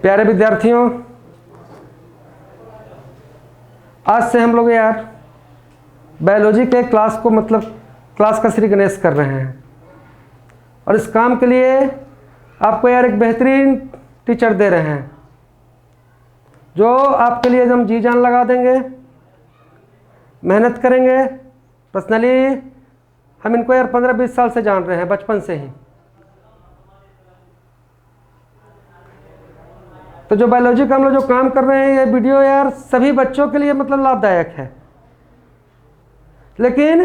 प्यारे विद्यार्थियों, आज से हम लोग यार बायोलॉजी के क्लास को क्लास का श्री गणेश कर रहे हैं। और इस काम के लिए आपको यार एक बेहतरीन टीचर दे रहे हैं जो आपके लिए एकदम जी जान लगा देंगे, मेहनत करेंगे। पर्सनली हम इनको यार 15-20 साल से जान रहे हैं, बचपन से ही। तो जो बायोलॉजी का हम लोग जो काम कर रहे हैं, ये वीडियो यार सभी बच्चों के लिए लाभदायक है। लेकिन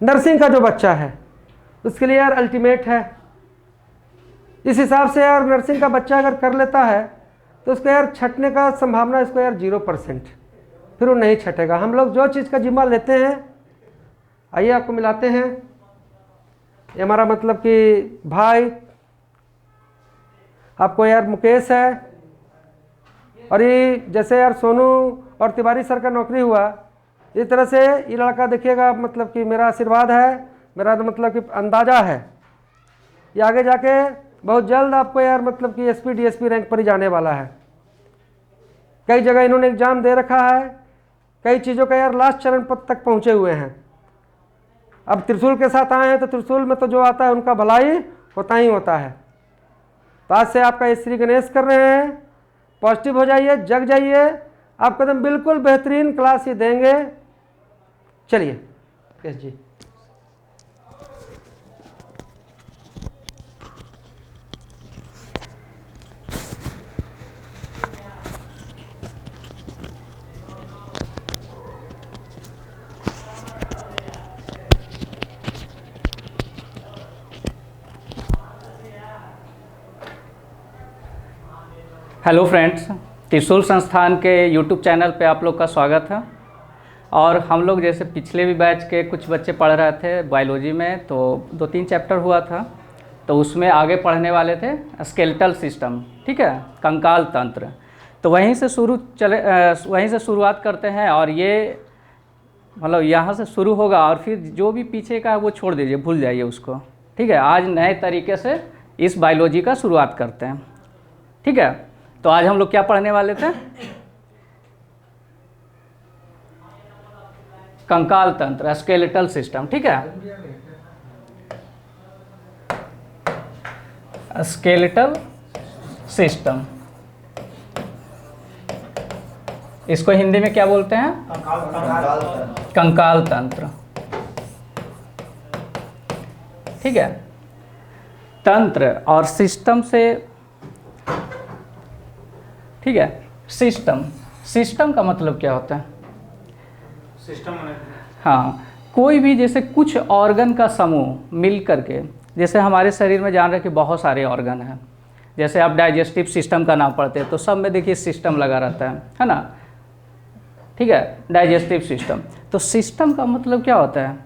नर्सिंग का जो बच्चा है उसके लिए यार अल्टीमेट है। इस हिसाब से यार नर्सिंग का बच्चा अगर कर लेता है तो उसको यार छटने का संभावना इसको यार 0%, फिर वो नहीं छटेगा। हम लोग जो चीज़ का जिम्मा लेते हैं, आइए आपको मिलाते हैं। ये हमारा कि भाई, आपको यार मुकेश है। और ये जैसे यार सोनू और तिवारी सर का नौकरी हुआ, इस तरह से ये लड़का देखिएगा, कि मेरा आशीर्वाद है, मेरा कि अंदाज़ा है ये आगे जाके बहुत जल्द आपको यार कि एसपी डीएसपी रैंक पर ही जाने वाला है। कई जगह इन्होंने एग्ज़ाम दे रखा है, कई चीज़ों का यार लास्ट चरण पद तक पहुँचे हुए हैं। अब त्रिशूल के साथ आए हैं तो त्रिशूल में तो जो आता है उनका भलाई होता ही होता है। तो आज से आपका ये श्री गणेश कर रहे हैं। पॉजिटिव हो जाइए, जग जाइए, आपको एकदम बिल्कुल बेहतरीन क्लास ही देंगे। चलिए यस जी। हेलो फ्रेंड्स, त्रिशूल संस्थान के यूट्यूब चैनल पे आप लोग का स्वागत है। और हम लोग जैसे पिछले भी बैच के कुछ बच्चे पढ़ रहे थे बायोलॉजी में, तो 2-3 चैप्टर हुआ था, तो उसमें आगे पढ़ने वाले थे स्केलेटल सिस्टम, ठीक है, कंकाल तंत्र। तो वहीं से शुरुआत करते हैं। और ये यहाँ से शुरू होगा और फिर जो भी पीछे का है वो छोड़ दीजिए, भूल जाइए उसको, ठीक है। आज नए तरीके से इस बायोलॉजी का शुरुआत करते हैं, ठीक है। तो आज हम लोग क्या पढ़ने वाले थे? कंकाल तंत्र, स्केलेटल सिस्टम, ठीक है। स्केलेटल सिस्टम, इसको हिंदी में क्या बोलते हैं? कंकाल तंत्र, ठीक है। तंत्र और सिस्टम से, ठीक है। सिस्टम का मतलब क्या होता है? सिस्टम, हाँ, कोई भी जैसे कुछ ऑर्गन का समूह मिल करके, जैसे हमारे शरीर में जान रहे कि बहुत सारे ऑर्गन हैं। जैसे आप डाइजेस्टिव सिस्टम का नाम पढ़ते हैं तो सब में देखिए सिस्टम लगा रहता है ना, ठीक है, डाइजेस्टिव सिस्टम। तो सिस्टम का मतलब क्या होता है?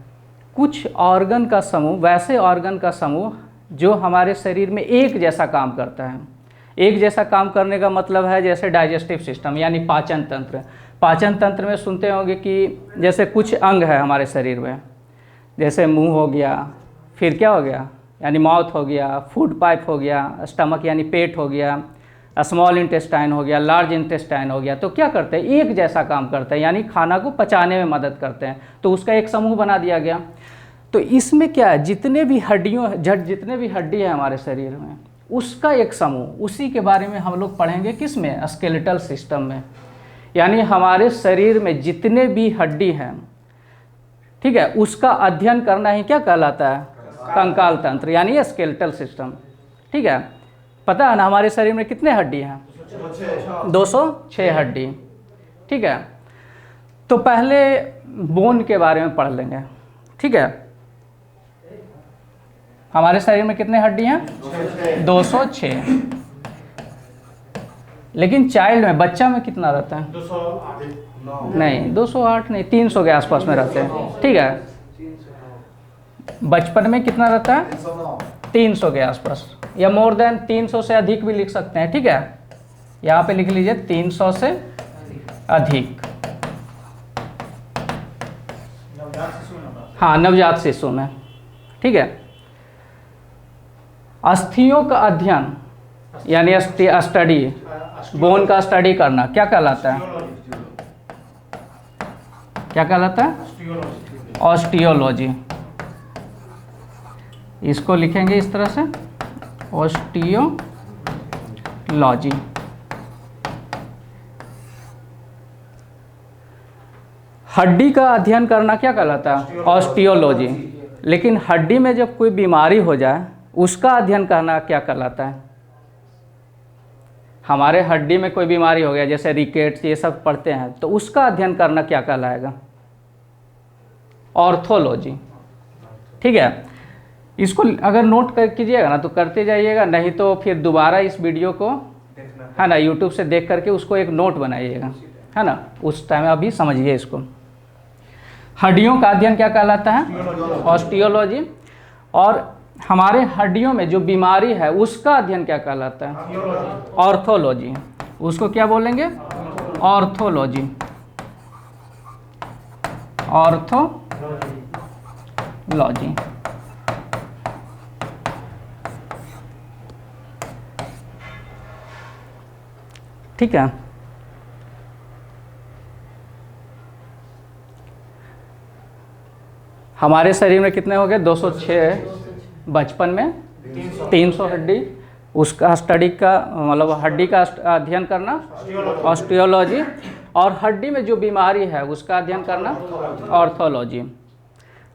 कुछ ऑर्गन का समूह, वैसे ऑर्गन का समूह जो हमारे शरीर में एक जैसा काम करता है। एक जैसा काम करने का मतलब है जैसे डाइजेस्टिव सिस्टम यानी पाचन तंत्र। पाचन तंत्र में सुनते होंगे कि जैसे कुछ अंग है हमारे शरीर में, जैसे मुंह हो गया, फिर क्या हो गया यानी माउथ हो गया, फूड पाइप हो गया, स्टमक यानी पेट हो गया, स्मॉल इंटेस्टाइन हो गया, लार्ज इंटेस्टाइन हो गया। तो क्या करते हैं? एक जैसा काम करते हैं, यानी खाना को पचाने में मदद करते हैं। तो उसका एक समूह बना दिया गया। तो इसमें क्या है, जितने भी हड्डी है हमारे शरीर में, उसका एक समूह, उसी के बारे में हम लोग पढ़ेंगे। किस में? स्केलेटल सिस्टम में। यानी हमारे शरीर में जितने भी हड्डी हैं, ठीक है, उसका अध्ययन करना ही क्या कहलाता है? कंकाल तंत्र यानी स्केलेटल सिस्टम, ठीक है। पता है ना हमारे शरीर में कितने हड्डी हैं? 206 हड्डी, ठीक है। तो पहले बोन के बारे में पढ़ लेंगे, ठीक है। हमारे शरीर में कितने हड्डी हैं? 206। लेकिन चाइल्ड में, बच्चा में कितना रहता है? 208 नहीं, 208 नहीं, 300 के आसपास में रहते हैं, ठीक है। बचपन में कितना रहता है? 300 के आसपास, या मोर देन 300 से अधिक भी लिख सकते हैं, ठीक है। यहाँ पे लिख लीजिए 300 से अधिक। हाँ, नवजात शिशु में, ठीक है। अस्थियों का अध्ययन यानी स्टडी, बोन का स्टडी करना क्या कहलाता है? क्या कहलाता है? ऑस्टियोलॉजी। इसको लिखेंगे इस तरह से, ऑस्टियोलॉजी। हड्डी का अध्ययन करना क्या कहलाता है? ऑस्टियोलॉजी। लेकिन हड्डी में जब कोई बीमारी हो जाए उसका अध्ययन करना क्या कहलाता है? हमारे हड्डी में कोई बीमारी हो गया जैसे रिकेट्स, ये सब पढ़ते हैं, तो उसका अध्ययन करना क्या कहलाएगा? ऑर्थोलॉजी। ठीक है, इसको अगर नोट कर कीजिएगा ना तो करते जाइएगा, नहीं तो फिर दोबारा इस वीडियो को है ना यूट्यूब से देख करके उसको एक नोट बनाइएगा, है ना, उस टाइम अभी समझिए इसको। हड्डियों का अध्ययन क्या कहलाता है? ऑस्टियोलॉजी। और हमारे हड्डियों में जो बीमारी है उसका अध्ययन क्या कहलाता है? ऑर्थोलॉजी। उसको क्या बोलेंगे? ऑर्थोलॉजी। ऑर्थोलॉजी। ठीक है। हमारे शरीर में कितने हो गए? 206। बचपन में 300 हड्डी। उसका स्टडी का मतलब हड्डी का अध्ययन करना ऑस्टियोलॉजी, और हड्डी में जो बीमारी है उसका अध्ययन करना ऑर्थोलॉजी।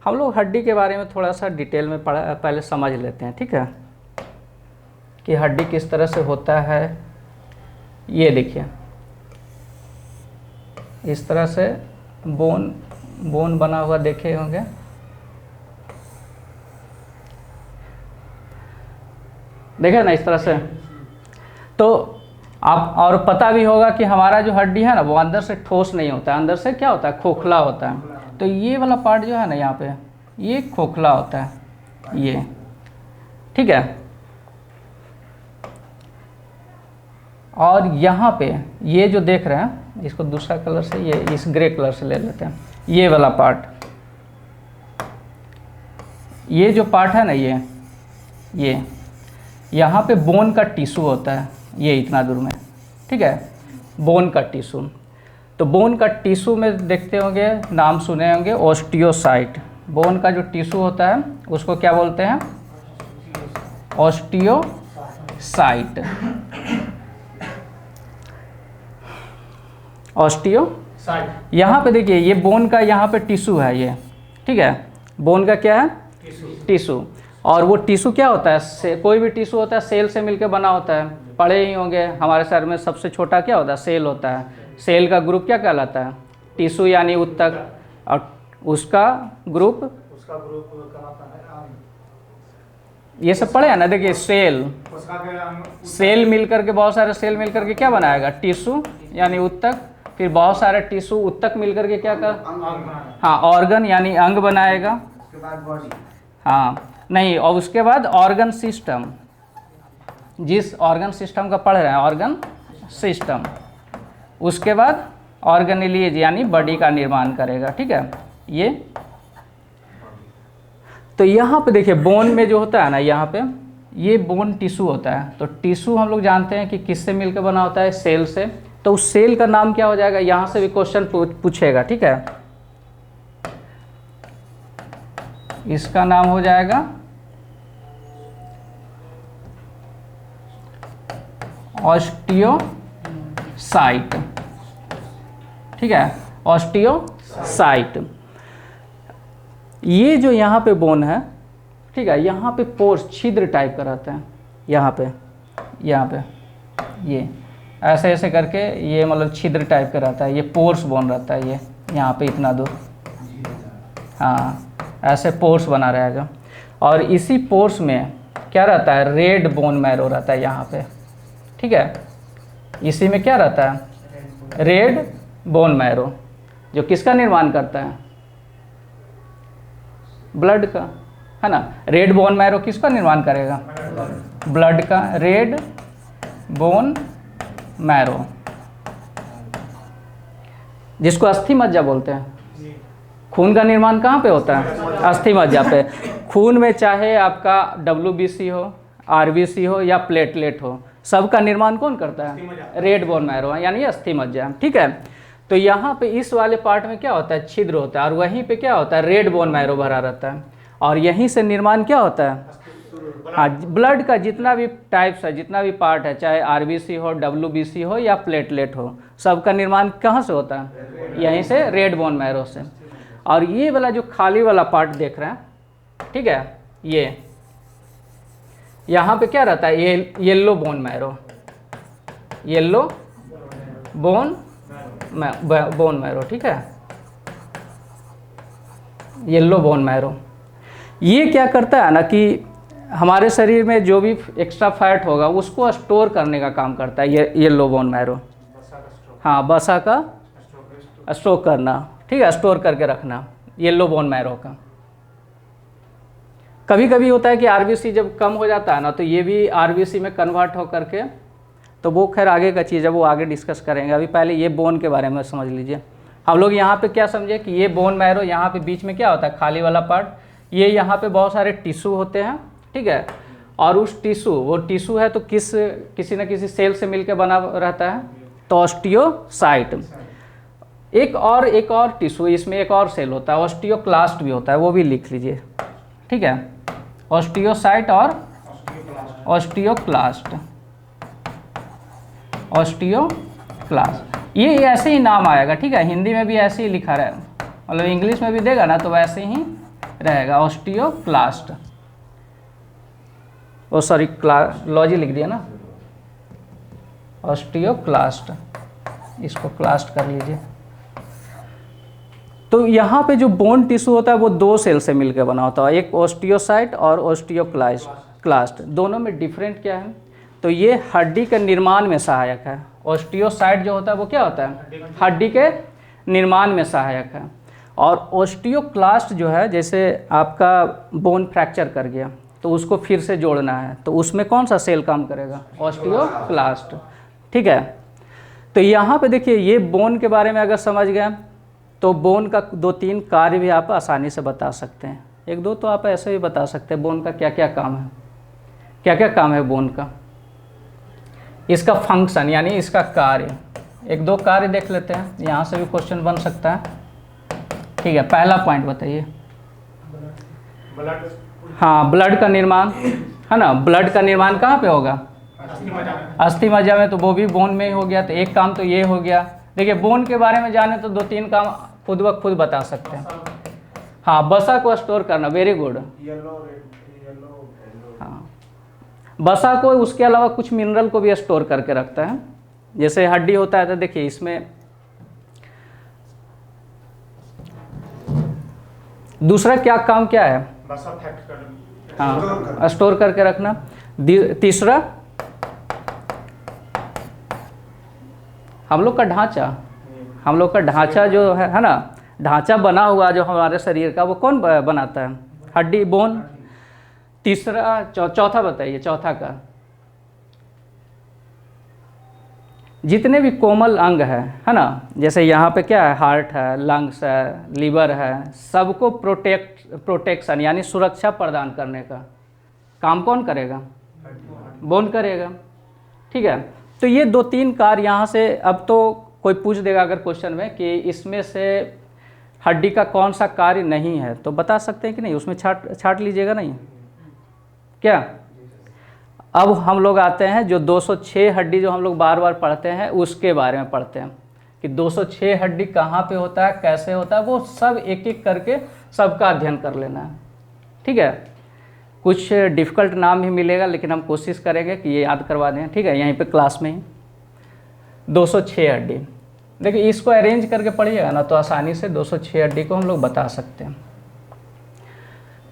हम लोग हड्डी के बारे में थोड़ा सा डिटेल में पहले समझ लेते हैं, ठीक है, कि हड्डी किस तरह से होता है। ये देखिए, इस तरह से बोन बना हुआ देखे होंगे। देखे ना इस तरह से। तो आप और पता भी होगा कि हमारा जो हड्डी है ना वो अंदर से ठोस नहीं होता है, अंदर से क्या होता है? खोखला होता है। तो ये वाला पार्ट जो है ना यहाँ पे, ये खोखला होता है, ये, ठीक है। और यहाँ पे ये जो देख रहे हैं, इसको दूसरा कलर से, ये इस ग्रे कलर से ले लेते हैं, ये वाला पार्ट, ये जो पार्ट है ना, ये यहाँ पे बोन का टिश्यू होता है, ये इतना दूर में, ठीक है, बोन का टिश्यू। तो बोन का टिश्यू में देखते होंगे, नाम सुने होंगे, ऑस्टियोसाइट। बोन का जो टिश्यू होता है उसको क्या बोलते हैं? ऑस्टियोसाइट। ऑस्टियोसाइट। यहाँ पे देखिए, ये बोन का यहाँ पे टिश्यू है, ये, ठीक है, बोन का क्या है? टिश्यू। और वो टिश्यू क्या होता है? कोई भी टिश्यू होता है सेल से मिलकर बना होता है, पढ़े ही होंगे। हमारे शरीर में सबसे छोटा क्या होता है? सेल होता है। सेल का ग्रुप क्या कहलाता है? टिश्यू यानी उत्तक, और उसका ग्रुप ये सब पढ़े हैं ना। देखिए, सेल मिलकर के, बहुत सारे सेल मिलकर के क्या बनाएगा? टिश्यू यानी उत्तक। फिर बहुत सारे टिश्यू उत्तक मिलकर के क्या कर? हाँ, ऑर्गन यानी अंग बनाएगा। हाँ, नहीं, और उसके बाद ऑर्गन सिस्टम, जिस ऑर्गन सिस्टम का पढ़ रहे हैं, ऑर्गन सिस्टम। उसके बाद ऑर्गेनेलिज यानी बॉडी का निर्माण करेगा, ठीक है, ये। तो यहाँ पे देखिए, बोन में जो होता है ना, यहाँ पे ये बोन टिश्यू होता है। तो टिश्यू हम लोग जानते हैं कि किससे मिलकर बना होता है? सेल से। तो उस सेल का नाम क्या हो जाएगा? यहाँ से भी क्वेश्चन पूछेगा, ठीक है। इसका नाम हो जाएगा ऑस्टियोसाइट, ठीक है, ऑस्टियोसाइट। ये जो यहाँ पे बोन है, ठीक है, यहाँ पे पोर्स छिद्र टाइप का रहता है, यहाँ पे ये ऐसे ऐसे करके, ये मतलब छिद्र टाइप का रहता है, ये पोर्स बोन रहता है, ये यहाँ पे इतना दूर, हाँ, ऐसे पोर्स बना रहेगा। और इसी पोर्स में क्या रहता है? रेड बोन मैरो रहता है यहाँ पे, ठीक है। इसी में क्या रहता है? रेड बोन मैरो, जो किसका निर्माण करता है? ब्लड का, है ना। रेड बोन मैरो किसका निर्माण करेगा? ब्लड का। रेड बोन मैरो, जिसको अस्थि मज्जा बोलते हैं। खून का निर्माण कहाँ पे होता है? अस्थि मज्जा पे। खून में चाहे आपका WBC हो, RBC हो या प्लेटलेट हो, सब का निर्माण कौन करता है? रेड बोन मैरो यानी अस्थि मज्जा, ठीक है। तो यहाँ पे इस वाले पार्ट में क्या होता है? छिद्र होता है, और वहीं पे क्या होता है? रेड बोन मैरो भरा रहता है, और यहीं से निर्माण क्या होता है? हाँ, ब्लड का जितना भी टाइप्स है, जितना भी पार्ट है, चाहे आरबीसी हो, डब्ल्यूबीसी हो या प्लेटलेट हो, सबका निर्माण कहाँ से होता है? यहीं से, रेड बोन मैरो से। और ये वाला जो खाली वाला पार्ट देख रहे हैं, ठीक है, ये यहाँ पे क्या रहता है? ये yellow bone marrow, yellow bone marrow, ठीक है, येलो बोन मैरो। ये क्या करता है ना कि हमारे शरीर में जो भी एक्स्ट्रा फैट होगा उसको स्टोर करने का काम करता है ये येलो बोन मैरो। हाँ, बसा का स्टोर करना, ठीक है, स्टोर करके रखना येलो बोन मैरो का। कभी कभी होता है कि आरबीसी जब कम हो जाता है ना, तो ये भी आरबीसी में कन्वर्ट हो करके, तो वो खैर आगे का चीज़ है, वो आगे डिस्कस करेंगे। अभी पहले ये बोन के बारे में समझ लीजिए। हम लोग यहाँ पे क्या समझे कि ये बोन मैरो, यहाँ पे बीच में क्या होता है? खाली वाला पार्ट। ये यहाँ पे बहुत सारे टिश्यू होते हैं, ठीक है, और उस टिश्यू, वो टिश्यू है तो किसी न किसी सेल से मिलकर बना रहता है, तो ऑस्टियोसाइट। एक और टिश्यू, इसमें एक और सेल होता है, ऑस्टियोक्लास्ट भी होता है, वो भी लिख लीजिए, ठीक है, ऑस्टियोसाइट और ऑस्टियोक्लास्ट। ऑस्टियोक्लास्ट ये ऐसे ही नाम आएगा, ठीक है, हिंदी में भी ऐसे ही लिखा रहे, मतलब इंग्लिश में भी देगा ना तो वैसे ही रहेगा, ऑस्टियोक्लास्ट। ओ सॉरी, लॉजी लिख दिया ना, ऑस्टियोक्लास्ट, इसको क्लास्ट कर लीजिए। तो यहाँ पे जो बोन टिश्यू होता है वो दो सेल से मिलकर बना होता है, एक ऑस्टियोसाइट और ऑस्टियोक्लास्ट। दोनों में डिफरेंट क्या है? तो ये हड्डी के निर्माण में सहायक है। ऑस्टियोसाइट जो होता है वो क्या होता है? हड्डी के निर्माण में सहायक है। और ऑस्टियोक्लास्ट जो है, जैसे आपका बोन फ्रैक्चर कर गया तो उसको फिर से जोड़ना है, तो उसमें कौन सा सेल काम करेगा? ऑस्टियोक्लास्ट, ठीक है। तो यहाँ पे देखिए, ये बोन के बारे में अगर समझ गए तो बोन का 2-3 कार्य भी आप आसानी से बता सकते हैं। 1-2 तो आप ऐसे ही बता सकते हैं बोन का क्या क्या काम है, क्या क्या काम है बोन का, इसका फंक्शन यानी इसका कार्य। 1-2 कार्य देख लेते हैं, यहाँ से भी क्वेश्चन बन सकता है, ठीक है। पहला पॉइंट बताइए। हाँ, ब्लड का निर्माण है ना, ब्लड का निर्माण कहाँ पे होगा? अस्थि मज्जा में, तो वो भी बोन में ही हो गया। तो एक काम तो ये हो गया। देखिए, बोन के बारे में जाने तो 2-3 काम खुद ब खुद बता सकते हैं। हाँ, बसा को स्टोर करना, वेरी गुड। हाँ, बसा को, उसके अलावा कुछ मिनरल को भी स्टोर करके रखता है। जैसे हड्डी होता है तो देखिए इसमें दूसरा क्या काम क्या है? हाँ, स्टोर करके रखना। तीसरा हम लोग का ढांचा, हम लोग का ढांचा जो है ना, ढांचा बना हुआ जो हमारे शरीर का, वो कौन बनाता है? हड्डी, बोन। तीसरा, चौथा बताइए, चौथा का। जितने भी कोमल अंग है ना, जैसे यहाँ पे क्या है? हार्ट है, लंग्स है, लीवर है, सबको प्रोटेक्शन यानी सुरक्षा प्रदान करने का काम कौन करेगा? बोन करेगा, ठीक है। तो ये 2-3 कार्य यहाँ से, अब तो कोई पूछ देगा अगर क्वेश्चन में कि इसमें से हड्डी का कौन सा कार्य नहीं है, तो बता सकते हैं कि नहीं? उसमें छाट लीजिएगा नहीं क्या? अब हम लोग आते हैं जो 206 हड्डी जो हम लोग बार बार पढ़ते हैं, उसके बारे में पढ़ते हैं कि 206 हड्डी कहाँ पे होता है, कैसे होता है, वो सब एक एक करके सबका अध्ययन कर लेना है, ठीक है। कुछ डिफ़िकल्ट नाम भी मिलेगा, लेकिन हम कोशिश करेंगे कि ये याद करवा दें, ठीक है, यहीं पे क्लास में ही। 206 हड्डी, देखिए इसको अरेंज करके पढ़िएगा ना तो आसानी से 206 हड्डी को हम लोग बता सकते हैं।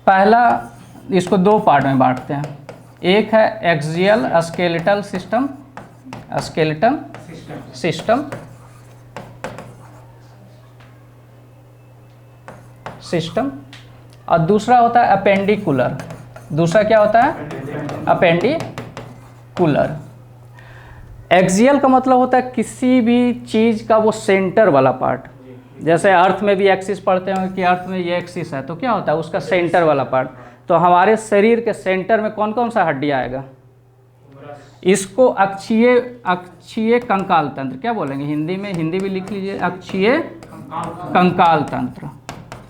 पहला, इसको 2 पार्ट में बांटते हैं। एक है axial skeletal system, skeletal system, और दूसरा होता है अपेंडिकुलर। दूसरा क्या होता है? अपेंडिकुलर। एक्सियल का मतलब होता है किसी भी चीज़ का वो सेंटर वाला पार्ट। जैसे अर्थ में भी एक्सिस पढ़ते हैं कि अर्थ में ये एक्सिस है, तो क्या होता है? उसका सेंटर वाला पार्ट। तो हमारे शरीर के सेंटर में कौन कौन सा हड्डी आएगा? इसको अक्षीय अक्षीय कंकाल तंत्र क्या बोलेंगे हिंदी में, हिंदी भी लिख लीजिए, अक्षीय कंकाल तंत्र।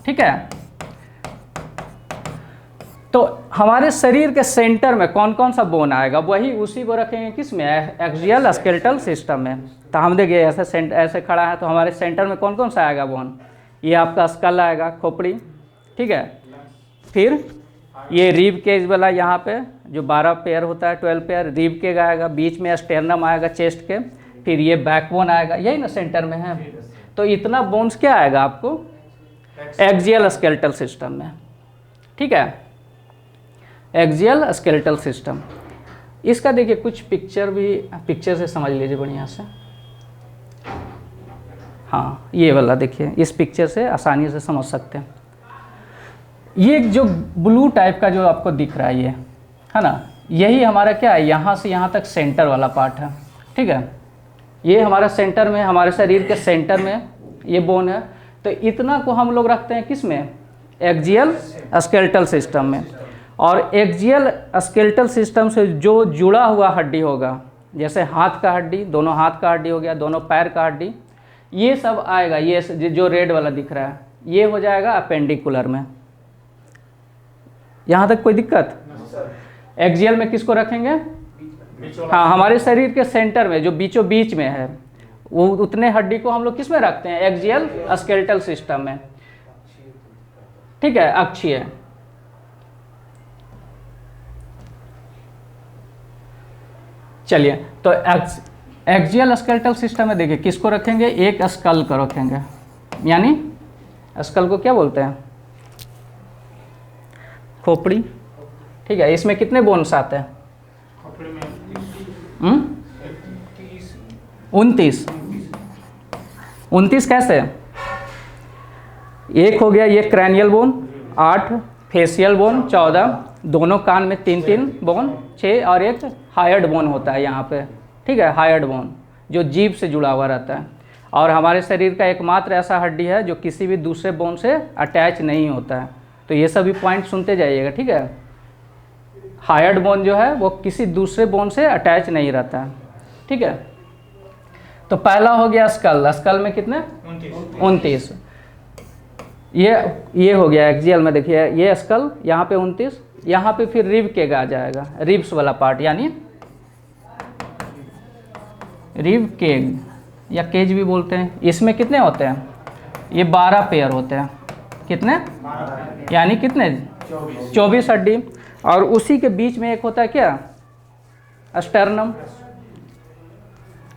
ठीक है, तो हमारे शरीर के सेंटर में कौन कौन सा बोन आएगा, वही उसी को रखेंगे किस में, एक्सियल स्केलेटल सिस्टम में। तो हम देखिए ऐसे खड़ा है, तो हमारे सेंटर में कौन कौन सा आएगा बोन, ये आपका स्कल आएगा, खोपड़ी। ठीक है, फिर ये रिब केज वाला यहाँ पे जो 12 पेयर होता है, 12 पेयर रिब केज आएगा, बीच में स्टेरनम आएगा चेस्ट के, फिर ये बैकबोन आएगा, यही ना सेंटर में है। तो इतना बोन्स क्या आएगा आपको एक्सियल स्केलेटल सिस्टम में। ठीक है, एक्सियल स्केलेटल सिस्टम। इसका देखिए कुछ पिक्चर से समझ लीजिए बढ़िया से। हाँ, ये वाला देखिए, इस पिक्चर से आसानी से समझ सकते हैं। ये जो ब्लू टाइप का जो आपको दिख रहा है ये है ना, यही हमारा क्या है, यहाँ से यहाँ तक सेंटर वाला पार्ट है। ठीक है, ये हमारा सेंटर में, हमारे शरीर के सेंटर में ये बोन है। तो इतना को हम लोग रखते हैं किस में, एक्सियल स्केलेटल सिस्टम में। और एक्सियल स्केलेटल सिस्टम से जो जुड़ा हुआ हड्डी होगा, जैसे हाथ का हड्डी, दोनों हाथ का हड्डी हो गया, दोनों पैर का हड्डी, ये सब आएगा। ये जो रेड वाला दिख रहा है ये हो जाएगा अपेंडिकुलर में। यहाँ तक कोई दिक्कत? एक्सियल में किसको रखेंगे? हाँ, हमारे शरीर के सेंटर में जो बीचों बीच में है, वो उतने हड्डी को हम लोग किस में रखते हैं, एक्सियल स्केलेटल सिस्टम में। ठीक है, अक्षीय। चलिए, तो एक्सियल स्केलेटल सिस्टम में देखिए किसको रखेंगे, एक स्कल को रखेंगे, यानी स्कल को क्या बोलते हैं, खोपड़ी। ठीक है, इसमें कितने बोन्स आते हैं? 29 कैसे? एक हो गया ये क्रैनियल बोन, 8 फेशियल बोन, 14 दोनों कान में 3-3 बोन, 6 और एक हायर्ड बोन होता है यहाँ पे। ठीक है, हायर्ड बोन जो जीभ से जुड़ा हुआ रहता है। और हमारे शरीर का एकमात्र ऐसा हड्डी है जो किसी भी दूसरे बोन से अटैच नहीं होता है। तो ये सभी पॉइंट सुनते जाइएगा। ठीक है, हायर्ड बोन जो है वो किसी दूसरे बोन से अटैच नहीं रहता है। ठीक है, तो पहला हो गया स्कल। स्कल में कितने? 29। ये हो गया एक्सियल में। देखिए ये स्कल, यहाँ पे 29, यहाँ पे फिर रिब केज आ जाएगा, रिब्स वाला पार्ट, यानी रिब केज या केज भी बोलते हैं। इसमें कितने होते हैं? ये 12 पेयर होते हैं। कितने? यानी कितने? 24 हड्डी। और उसी के बीच में एक होता है क्या, स्टर्नम।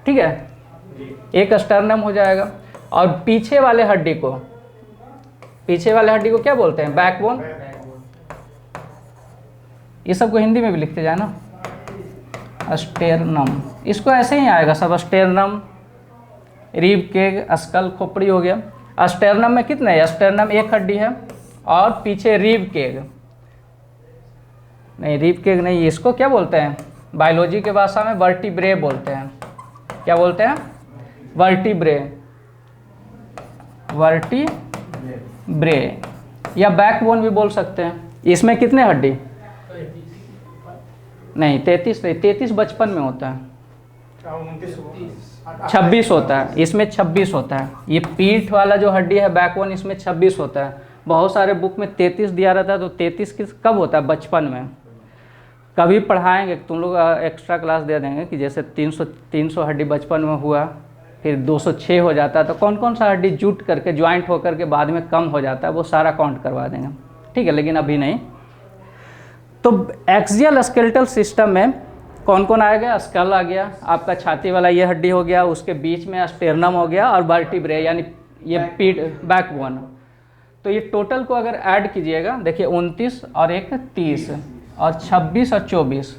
ठीक है, एक स्टर्नम हो जाएगा। और पीछे वाले हड्डी को क्या बोलते हैं? बैकबोन। ये सबको हिंदी में भी लिखते जाए ना, स्टेरनम। इसको ऐसे ही आएगा सब, स्टेरनम, रिब केज, स्कल, खोपड़ी हो गया। स्टेरनम में कितने है? स्टेरनम एक हड्डी है और पीछे रिब केज नहीं, रिब केज नहीं, इसको क्या बोलते हैं बायोलॉजी के भाषा में? वर्टिब्रे बोलते हैं। क्या बोलते हैं? वर्टिब्रे, वर्टिब्रे या बैकबोन भी बोल सकते हैं। इसमें कितने हड्डी? नहीं 33 नहीं, 33 बचपन में होता है, 26 होता है। इसमें 26 होता है। ये पीठ वाला जो हड्डी है बैकबोन, इसमें 26 होता है। बहुत सारे बुक में 33 दिया रहता है। तो 33 कब होता है? बचपन में। कभी पढ़ाएंगे, तुम लोग एक्स्ट्रा क्लास दे देंगे कि जैसे 300 हड्डी बचपन में हुआ, फिर 206 हो जाता है, तो कौन कौन सा हड्डी जुट करके ज्वाइंट होकर के बाद में कम हो जाता है, वो सारा काउंट करवा देंगे। ठीक है, लेकिन अभी नहीं। तो एक्सियल स्केलेटल सिस्टम में कौन कौन आएगा? स्कल आ गया, आपका छाती वाला ये हड्डी हो गया, उसके बीच में स्टेरनम हो गया, और वर्टिब्रे यानी ये पीठ, बैकबोन। तो ये टोटल को अगर ऐड कीजिएगा, देखिए 29 और एक 30 और 26 और 24,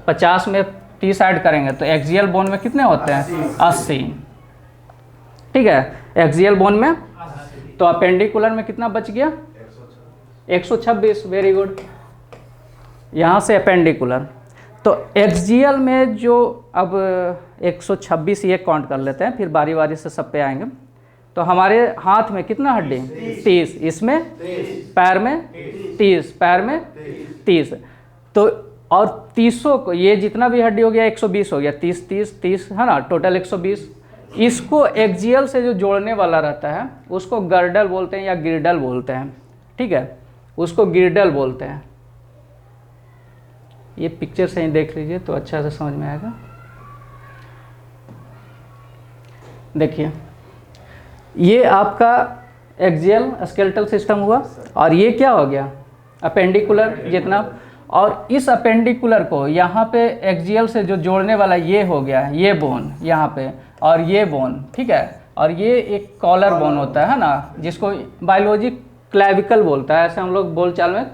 50 में 30 ऐड करेंगे तो एक्सियल बोन में कितने होते हैं? 80। ठीक है, एक्सियल बोन में। तो अपेंडिकुलर में कितना बच गया? 126। Very good. यहाँ से अपेंडिकुलर। तो एक्सियल में जो अब 126 ये काउंट कर लेते हैं, फिर बारी बारी से सब पे आएंगे। तो हमारे हाथ में कितना हड्डी? 30। इसमें पैर में 30, पैर में 30। तो और 30 को, ये जितना भी हड्डी हो गया 120 हो गया, 30 30 30 है ना, टोटल 120। इसको एक्जियल से जो जोड़ने वाला रहता है उसको गर्डल बोलते हैं या गिरडल बोलते हैं, ठीक है, उसको गिरडल बोलते हैं। ये पिक्चर से ही देख लीजिए तो अच्छा से समझ में आएगा। देखिए ये आपका एक्सियल स्केलेटल सिस्टम हुआ, और ये क्या हो गया अपेंडिकुलर जितना, और इस अपेंडिकुलर को यहाँ पे एक्सियल से जो जोड़ने वाला ये हो गया, ये बोन यहाँ पे, और ये बोन, ठीक है, और ये एक कॉलर बोन होता है ना, जिसको बायोलॉजी क्लैविकल बोलता है, ऐसे हम लोग बोलचाल में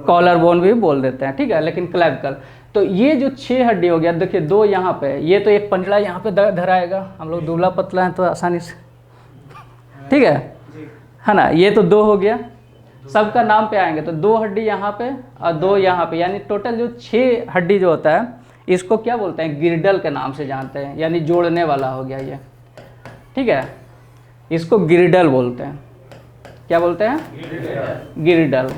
कॉलर बोन भी बोल देते हैं, ठीक है, लेकिन क्लैविकल। तो ये जो 6 हड्डी हो गया, देखिए 2 यहाँ पे, ये तो एक पंजड़ा यहाँ पे धराएगा, हम लोग दुबला पतला हैं तो आसानी से, ठीक है ना, ये तो 2 हो गया, सबका नाम पे आएंगे तो 2 हड्डी यहाँ पे और 2 यहाँ पे, यानी टोटल जो 6 हड्डी जो होता है इसको क्या बोलते हैं, गिरडल के नाम से जानते हैं, यानी जोड़ने वाला हो गया ये, ठीक है, इसको गिरडल बोलते हैं। क्या बोलते हैं, गिरडल।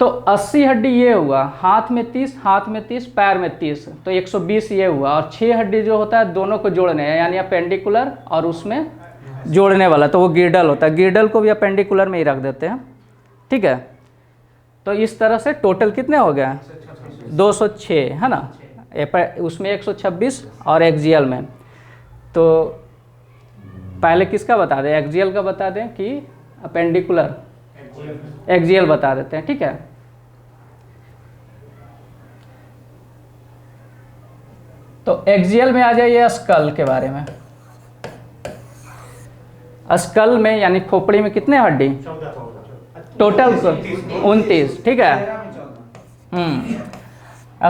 तो 80 हड्डी ये हुआ, हाथ में 30, हाथ में 30, पैर में 30, तो 120 ये हुआ, और 6 हड्डी जो होता है दोनों को जोड़ने हैं, यानी अपेंडिकुलर और उसमें जोड़ने वाला, तो वो गिरडल होता है। गिरडल को भी अपेंडिकुलर में ही रख देते हैं, ठीक है। तो इस तरह से टोटल कितने हो गए, 206 है ना, उसमें 126 और एक्सियल में। तो पहले किसका बता दें, एक्सियल का बता दें कि अपेंडिकुलर, एक्सियल बता देते हैं, ठीक है। तो एक्सियल में आ जाइए स्कल के बारे में। स्कल में यानी खोपड़ी में कितने हड्डी, टोटल 29, ठीक है।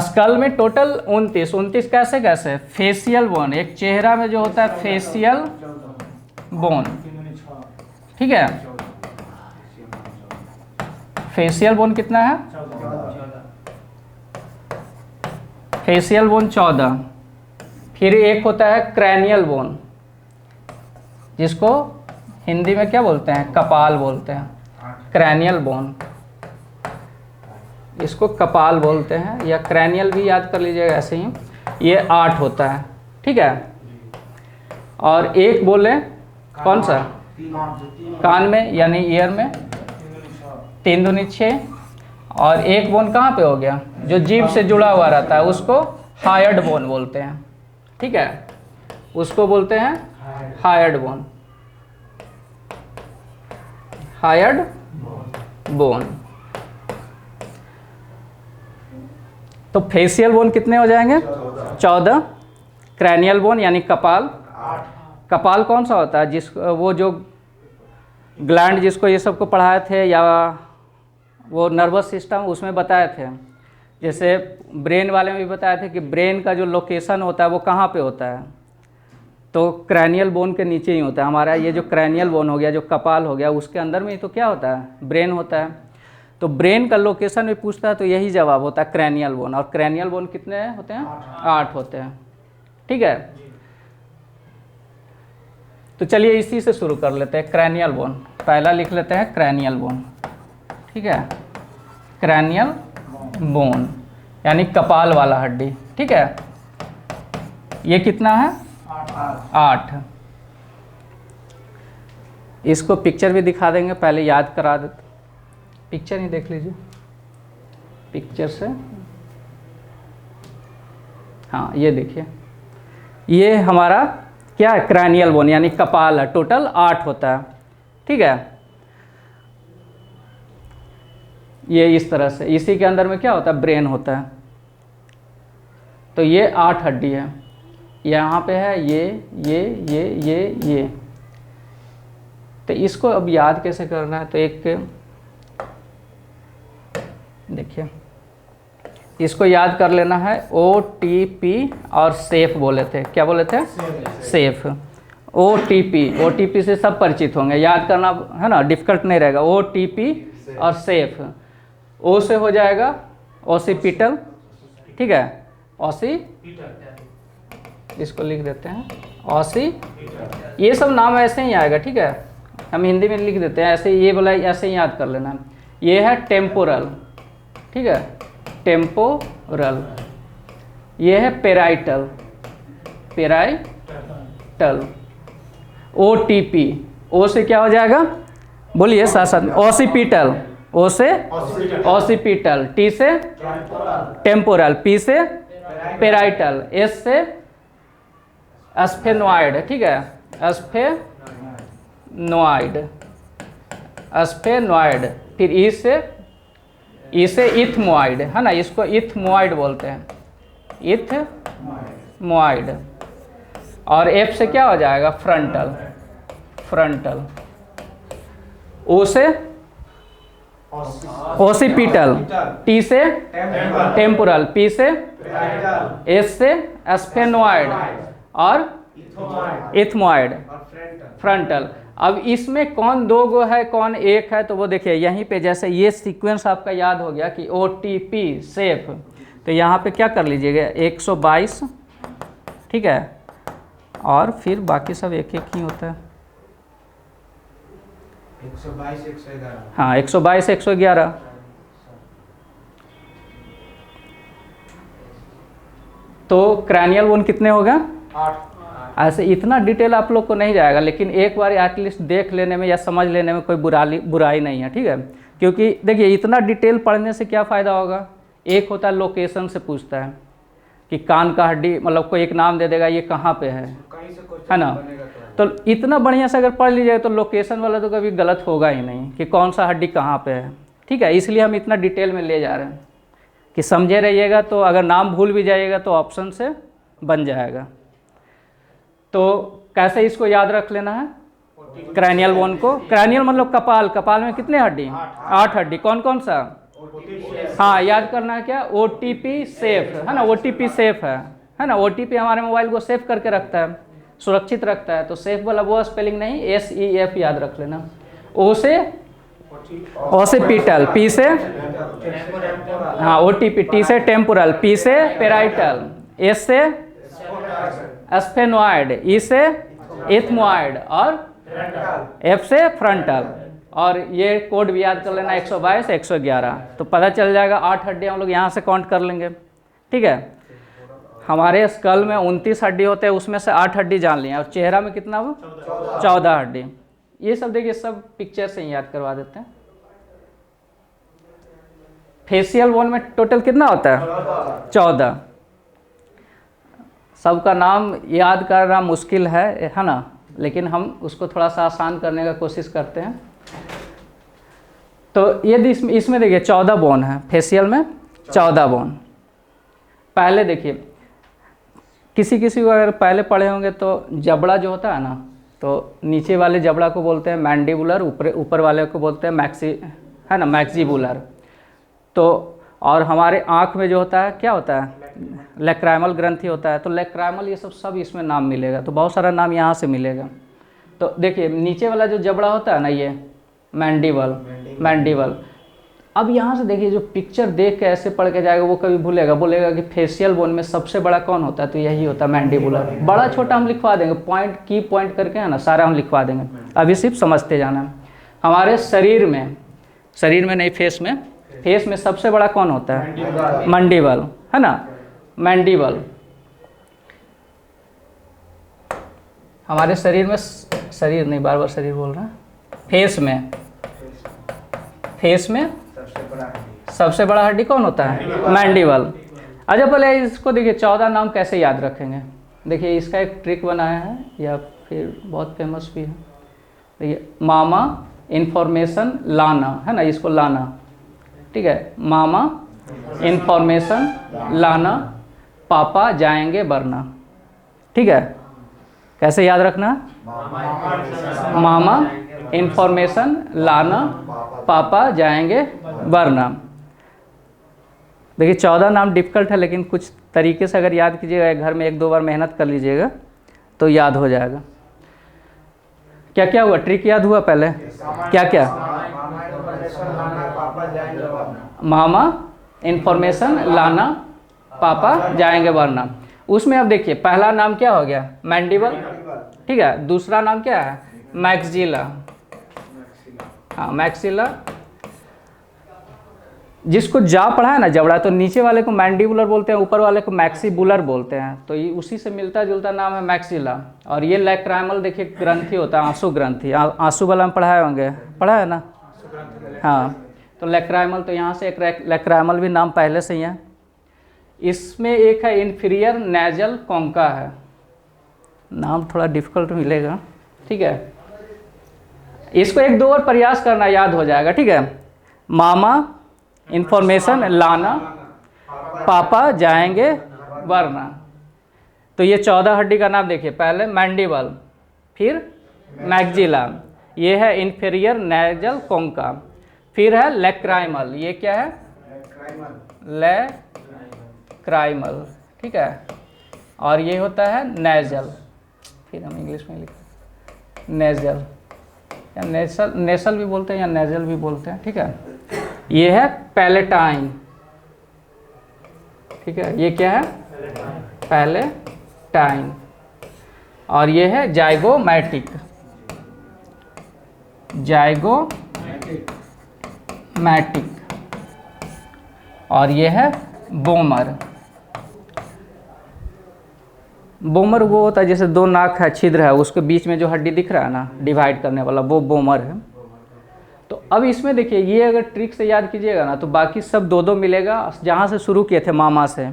स्कल में टोटल 29 कैसे कैसे, फेशियल बोन, एक चेहरा में जो होता है फेशियल बोन, ठीक है, फेशियल बोन कितना है, फेशियल बोन 14। फिर एक होता है क्रैनियल बोन, जिसको हिंदी में क्या बोलते हैं, कपाल बोलते हैं, क्रैनियल बोन, इसको कपाल बोलते हैं, या क्रैनियल भी याद कर लीजिएगा ऐसे ही। ये 8 होता है, ठीक है। और एक बोले कौन सा, कान में यानी ईयर में 3 दूनी 6, और एक बोन कहाँ पे हो गया, जो जीभ से जुड़ा हुआ रहता है उसको हायर्ड बोन बोलते हैं, ठीक है, उसको बोलते हैं हायर्ड बोन, हायर्ड बोन। तो फेशियल बोन कितने हो जाएंगे, 14। क्रैनियल बोन यानी कपाल, कपाल कौन सा होता है, जिस वो जो ग्लैंड जिसको ये सबको पढ़ाए थे, या वो नर्वस सिस्टम उसमें बताए थे, जैसे ब्रेन वाले में भी बताए थे कि ब्रेन का जो लोकेशन होता है वो कहाँ पे होता है, तो क्रैनियल बोन के नीचे ही होता है। हमारा ये जो क्रैनियल बोन हो गया, जो कपाल हो गया, उसके अंदर में ही तो क्या होता है, ब्रेन होता है। तो ब्रेन का लोकेशन भी पूछता है तो यही जवाब होता है क्रैनियल बोन। और क्रैनियल बोन कितने होते हैं, 8 होते हैं, ठीक है। तो चलिए इसी से शुरू कर लेते हैं, क्रैनियल बोन पहला लिख लेते हैं, क्रैनियल बोन, ठीक है, क्रैनियल बोन यानी कपाल वाला हड्डी, ठीक है। ये कितना है, 8। इसको पिक्चर भी दिखा देंगे, पहले याद करा देते, पिक्चर ही देख लीजिए, पिक्चर से, हाँ ये देखिए, ये हमारा क्या है, क्रैनियल बोन यानी कपाल है, टोटल 8 होता है, ठीक है। ये इस तरह से, इसी के अंदर में क्या होता है, ब्रेन होता है। तो ये 8 हड्डी है, यहाँ पे है ये। तो इसको अब याद कैसे करना है, तो एक देखिए, इसको याद कर लेना है, OTP और सेफ बोले थे, क्या बोले थे, सेफ, OTP से सब परिचित होंगे, याद करना है ना, डिफिकल्ट नहीं रहेगा। OTP और सेफ, O से हो जाएगा ओसिपिटल, ठीक है, ओसी, इसको लिख देते हैं ओसी, ये सब नाम ऐसे ही आएगा, ठीक है, हम हिंदी में लिख देते हैं ऐसे, ये बोला ऐसे ही याद कर लेना। ये है टेम्पोरल, ठीक है, टेम्पोरल, ये है पेराइटल, पेराइटल। ओटीपी, ओ से क्या हो जाएगा, बोलिए साथ साथ, ओसिपिटल, ओ से ओसिपिटल, टी से टेम्पोरल, पी से पेराइटल, एस से स्फेनॉइड, ठीक है, स्फेनॉइड, स्फेनॉइड। फिर ई से इथमॉइड, है ना, इसको इथमॉइड बोलते हैं, इथमॉइड। और एफ से क्या हो जाएगा, फ्रंटल, फ्रंटल। ओ से ओसिपिटल, टी से टेम्पोरल, पी से एस से स्फेनॉइड और इथमॉइड, फ्रंटल। अब इसमें कौन दो गो है, कौन एक है, तो वो देखिए यहीं पे, जैसे ये सीक्वेंस आपका याद हो गया कि ओटीपी सेफ, तो यहाँ पे क्या कर लीजिएगा 122, ठीक है, और फिर बाकी सब एक एक ही होता है। 122 111, हाँ 122 111। तो क्रैनियल बोन कितने होगा, 8। ऐसे इतना डिटेल आप लोग को नहीं जाएगा, लेकिन एक बार एटलीस्ट देख लेने में या समझ लेने में कोई बुराई नहीं है, ठीक है। क्योंकि देखिए इतना डिटेल पढ़ने से क्या फ़ायदा होगा, एक होता है लोकेशन से पूछता है कि कान का हड्डी, मतलब कोई एक नाम दे देगा ये कहाँ पे है ना, तो इतना बढ़िया से अगर पढ़ लीजिएगा तो लोकेशन वाला तो कभी गलत होगा ही नहीं कि कौन सा हड्डी कहाँ पे है, ठीक है। इसलिए हम इतना डिटेल में ले जा रहे हैं कि समझे रहिएगा, तो अगर नाम भूल भी जाइएगा तो ऑप्शन से बन जाएगा। तो कैसे इसको याद रख लेना है, क्रैनियल बोन को, क्रैनियल मतलब कपाल, कपाल में कितने हड्डी, 8 हड्डी, कौन कौन सा, हाँ याद करना है क्या, ओटीपी सेफ है ना, ओटीपी सेफ है ना, ओटीपी हमारे मोबाइल को सेव करके रखता है, सुरक्षित रखता है, तो सेफ वाला वो स्पेलिंग नहीं, SEF याद रख लेना। ओ से ओसिपिटल, पी से हाँ ओटीपी, टी से टेम्पोरल, पी से पेराइटल, एस से स्फेनॉइड, ई से इथमॉइड और एफ से फ्रंटल। और ये कोड भी याद कर लेना 122 111, तो पता चल जाएगा 8 हड्डी हम लोग यहाँ से काउंट कर लेंगे, ठीक है। हमारे स्कल में 29 हड्डी होते हैं, उसमें से 8 हड्डी जान लिए, और चेहरा में कितना वो 14 हड्डी। ये सब देखिए सब पिक्चर से ही याद करवा देते हैं। फेशियल बोन में टोटल कितना होता है, 14। सबका नाम याद करना मुश्किल है ना, लेकिन हम उसको थोड़ा सा आसान करने का कोशिश करते हैं। तो यदि इसमें देखिए 14 बोन है, फेशियल में 14 बोन। पहले देखिए किसी को अगर पहले पढ़े होंगे तो जबड़ा जो होता है ना, तो नीचे वाले जबड़ा को बोलते हैं मैंडिबुलर, ऊपर वाले को बोलते हैं है ना मैक्सिबुलर। तो और हमारे आँख में जो होता है क्या होता है, लैक्राइमल ग्रंथि होता है, तो लैक्राइमल ये सब इसमें नाम मिलेगा, तो बहुत सारा नाम यहाँ से मिलेगा। तो देखिए नीचे वाला जो जबड़ा होता है ना, ये मैंडिबल। अब यहाँ से देखिए जो पिक्चर देख के ऐसे पढ़ के जाएगा वो कभी बोलेगा कि फेशियल बोन में सबसे बड़ा कौन होता है, तो यही होता है मैंडिबुलर। बड़ा छोटा हम लिखवा देंगे, की पॉइंट करके है ना, सारा हम लिखवा देंगे, अभी सिर्फ समझते जाना है। हमारे शरीर में नहीं, फेस में सबसे बड़ा कौन होता है, मैंडिबल, है ना, मैंडिबल। हमारे शरीर में, शरीर नहीं बार बार शरीर बोल रहा है, फेस में सबसे बड़ा हड्डी कौन होता है, मैंडिबल। अच्छा पहले इसको देखिए 14 नाम कैसे याद रखेंगे। देखिए इसका एक ट्रिक बनाया है, या फिर बहुत फेमस भी है। देखिए मामा इंफॉर्मेशन लाना, है ना, इसको लाना, ठीक है, मामा इंफॉर्मेशन लाना, पापा जाएंगे वरना, ठीक है। कैसे याद रखना, मामा इंफॉर्मेशन लाना, पापा जाएंगे वरना। देखिए 14 नाम डिफ़िकल्ट है, लेकिन कुछ तरीके से अगर याद कीजिएगा, घर में 1-2 बार मेहनत कर लीजिएगा तो याद हो जाएगा। क्या क्या हुआ, ट्रिक याद हुआ पहले, क्या मामा इंफॉर्मेशन लाना, पापा जाएंगे वरना। उसमें अब देखिए पहला नाम क्या हो गया, मैंडिबल, ठीक है। दूसरा नाम क्या है, मैक्सिला, हाँ मैक्सिला। जिसको जा पढ़ा है ना जबड़ा, तो नीचे वाले को मैंडिबुलर बोलते हैं, ऊपर वाले को मैक्सीबुलर बोलते हैं। तो ये उसी से मिलता जुलता नाम है मैक्सिला। और ये लैक्राइमल देखिए ग्रंथि होता है, आंसू ग्रंथि, आंसू वाला में पढ़ाए होंगे, पढ़ा है ना? हाँ, तो लैक्राइमल, तो यहाँ से एक लैक्राइमल भी नाम पहले से ही है। इसमें एक है इन्फीरियर नेजल कॉन्का है, नाम थोड़ा डिफिकल्ट मिलेगा, ठीक है। इसको एक दो बार प्रयास करना, याद हो जाएगा, ठीक है। मामा इंफॉर्मेशन लाना, पापा जाएंगे वरना। तो ये 14 हड्डी का नाम देखिए, पहले मैंडिबल, फिर मैक्जिला, ये है इन्फीरियर नेजल कॉन्का, फिर है लैक्राइमल, ये क्या है? लैक्राइमल, ठीक है। और ये होता है नेजल, फिर हम इंग्लिश में लिखते हैं नेजल, या नेसल भी बोलते हैं या नेजल भी बोलते हैं, ठीक है। ये है पैलेटाइन, ठीक है, ये क्या है? पैलेटाइन। और ये है जाइगोमैटिक, और ये है बोमर। बोमर वो होता है जैसे दो नाक है, छिद्र है, उसके बीच में जो हड्डी दिख रहा है ना डिवाइड करने वाला, वो बोमर है। तो अब इसमें देखिए, ये अगर ट्रिक से याद कीजिएगा ना तो बाकी सब दो दो मिलेगा। जहाँ से शुरू किए थे मामा से,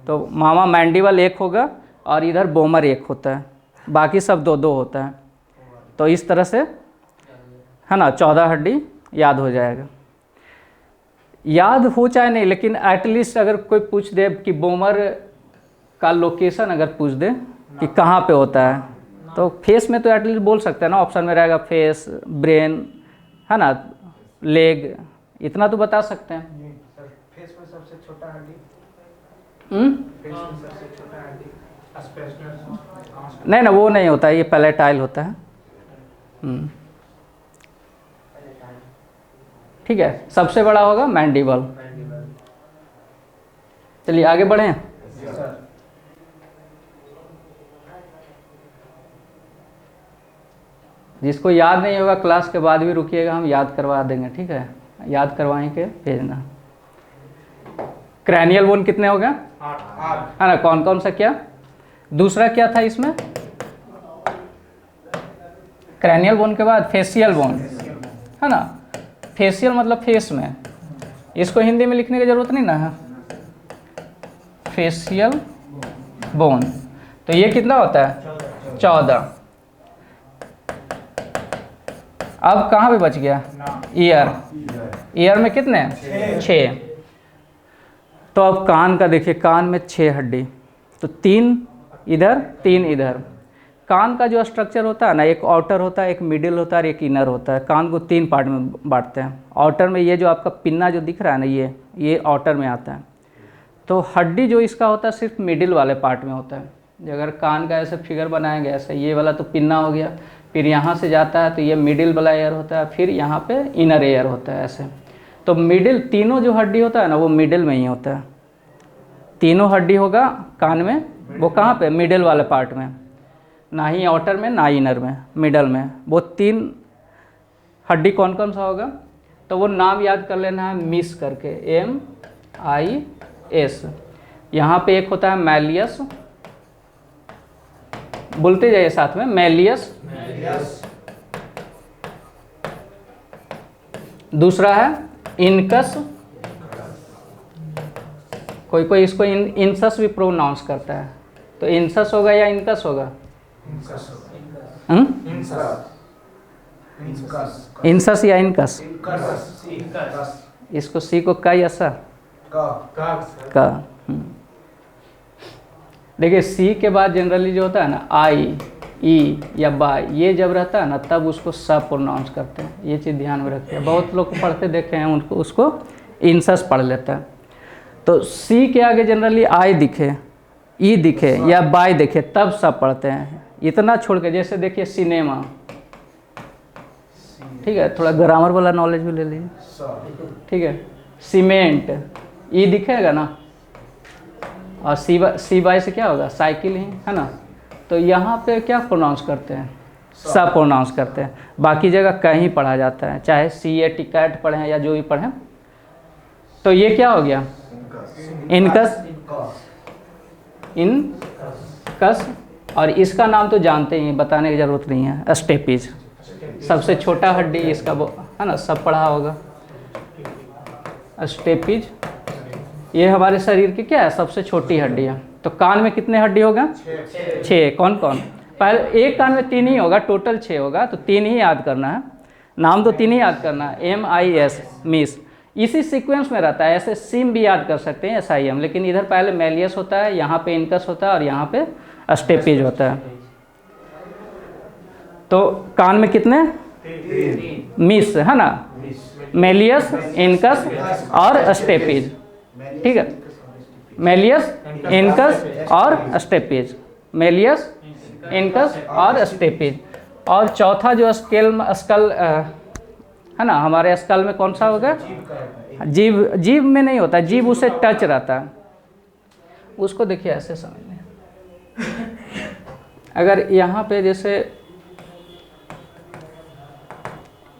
तो मामा मैंडिबल एक होगा और इधर बोमर एक होता है, बाकी सब दो दो होता है। तो इस तरह से है ना 14 हड्डी याद हो जाएगा। याद हो चाहे नहीं, लेकिन एटलीस्ट अगर कोई पूछ दे कि बोमर का लोकेशन अगर पूछ दे कि कहाँ पे होता है, तो फेस में तो एटलीस्ट बोल सकते हैं ना, ऑप्शन में रहेगा फेस, ब्रेन, है ना, लेग, इतना तो बता सकते हैं। फेस में सबसे छोटा हड्डी, फेस में सबसे छोटा हड्डी नहीं ना, वो नहीं होता है, ये पैलेटाइल होता है। ठीक है, सबसे बड़ा होगा मैंडिबल। चलिए आगे बढ़ें। जिसको याद नहीं होगा क्लास के बाद भी रुकिएगा, हम याद करवा देंगे, ठीक है, याद करवाएं के भेजना। क्रैनियल बोन कितने हो गए? 8 है ना। कौन कौन सा? क्या दूसरा क्या था इसमें? क्रैनियल बोन के बाद फेशियल बोन, है ना। फेशियल मतलब फेस में, इसको हिंदी में लिखने की जरूरत नहीं ना है, फेशियल बोन। तो ये कितना होता है? 14। अब कहाँ पे बच गया? ईयर। ईयर में कितने? 6। तो अब कान का देखिए, कान में 6 हड्डी, तो 3 इधर 3 इधर। कान का जो स्ट्रक्चर होता है ना, एक आउटर होता है, एक मिडिल होता है और एक इनर होता है। कान को 3 पार्ट में बांटते हैं। आउटर में ये जो आपका पिन्ना जो दिख रहा है ना, ये आउटर में आता है। तो हड्डी जो इसका होता है सिर्फ मिडिल वाले पार्ट में होता है। अगर कान का ऐसे फिगर बनाएंगे, ऐसे ये वाला तो पिन्ना हो गया, फिर यहाँ से जाता है तो ये मिडिल वाला एयर होता है, फिर यहाँ पे इनर एयर होता है ऐसे। तो मिडिल, तीनों जो हड्डी होता है ना वो मिडिल में ही होता है। तीनों हड्डी होगा कान में, वो कहाँ पे? मिडिल वाले पार्ट में, ना ही आउटर में ना इनर में, मिडल में। वो 3 हड्डी कौन कौन सा होगा? तो वो नाम याद कर लेना है मिस करके, MIS। यहाँ पे एक होता है मैलियस, बोलते जाइए साथ में, मैलियस। दूसरा है इनकस, कोई कोई इसको इनसस भी प्रोनाउंस करता है। तो इनसस होगा या इनकस होगा? इनसस या इनकस? इसको सी को का या सा? का। देखिए सी के बाद जनरली जो होता है ना आई, ई या बाई, ये जब रहता है ना तब उसको स प्रोनाउंस करते हैं। ये चीज़ ध्यान में रखते हैं। बहुत लोग पढ़ते देखे हैं, उनको उसको इनसस पढ़ लेता है। तो सी के आगे जनरली आई दिखे, ई दिखे या बाई दिखे तब सब पढ़ते हैं। इतना छोड़ के, जैसे देखिए सिनेमा, ठीक है, थोड़ा ग्रामर वाला नॉलेज भी ले लीजिए, ठीक है। सीमेंट, ई दिखेगा ना, और सी बाई से क्या होगा? साइकिल ही, है ना। तो यहाँ पे क्या प्रोनाउंस करते हैं? सब प्रोनाउंस करते हैं। बाकी जगह कहीं पढ़ा जाता है, चाहे CAT कैट पढ़ें या जो भी पढ़ें, तो ये क्या हो गया? Incus, incus. और इसका नाम तो जानते ही हैं, बताने की ज़रूरत नहीं है, स्टेपिज। सबसे छोटा हड्डी इसका वो है ना, सब पढ़ा होगा। स्टेपिज ये हमारे शरीर की क्या है? सबसे छोटी हड्डी है। तो कान में कितने हड्डी होगा? 6। कौन कौन? पहले एक कान में 3 ही होगा, टोटल 6 होगा, तो 3 ही याद करना है। नाम तो 3 ही याद करना है, MIS, मिस। इसी सीक्वेंस में रहता है। ऐसे सिम भी याद कर सकते हैं, SIM, लेकिन इधर पहले मेलियस होता है, यहाँ पे इनकस होता है और यहाँ पे स्टेपिज होता है। तो कान में कितने? मिस है ना, मेलियस, इनकस और स्टेपिज। ठीक है, मेलियस, इनकस और स्टेपिज, मेलियस, इनकस और स्टेपिज। और चौथा जो स्कल है ना, हमारे स्कल में कौन सा होगा? जीभ। जीभ में नहीं होता, जीभ उसे टच रहता है। उसको देखिए ऐसे समझ लें, अगर यहाँ पे जैसे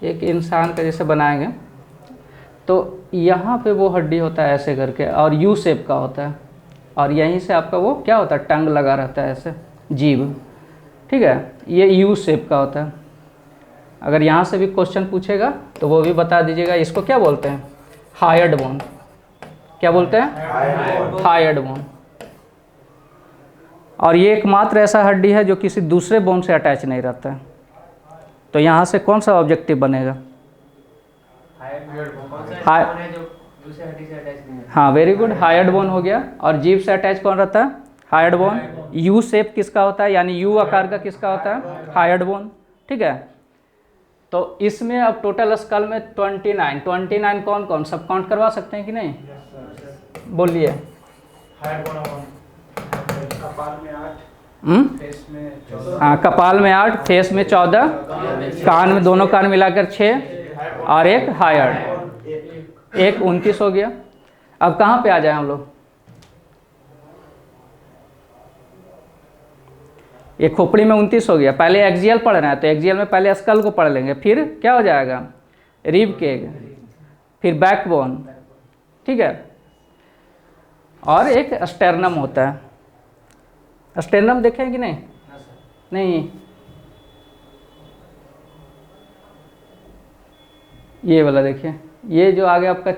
एक इंसान का जैसे बनाएंगे, तो यहाँ पे वो हड्डी होता है ऐसे करके, और यू शेप का होता है, और यहीं से आपका वो क्या होता है? टंग लगा रहता है ऐसे, जीभ। ठीक है, ये यू शेप का होता है। अगर यहाँ से भी क्वेश्चन पूछेगा तो वो भी बता दीजिएगा। इसको क्या बोलते हैं? Hired bone. क्या बोलते हैं? Hired bone. और ये एकमात्र ऐसा हड्डी है जो किसी दूसरे बोन से अटैच नहीं रहता है। तो यहाँ से कौन सा ऑब्जेक्टिव बनेगा? हाँ, वेरी गुड, हायर्ड बोन हो गया। और जीभ से अटैच कौन रहता है? Hired bone. यू शेप किसका होता है, यानी यू आकार का किसका होता है? Hired bone. ठीक है, तो इसमें अब टोटल स्कल में 29 कौन कौन? सब काउंट करवा सकते हैं कि नहीं? बोलिए। कपाल में 8, फेस में 14। हाँ, कपाल में 8, फेस में 14, कान में, दोनों कान मिलाकर 6 और एक हायर्ड, एक 29 हो गया। अब कहाँ पे आ जाए हम लोग? ये खोपड़ी में 29 हो गया। पहले एक्सियल पढ़ रहे हैं, तो एक्सियल में पहले स्कल को पढ़ लेंगे, फिर क्या हो जाएगा? रिब केग, फिर बैकबोन। ठीक है, और एक स्टेर्नम होता है। स्टेर्नम देखें कि नहीं? नहीं, ये वाला देखिए, ये जो आगे आपका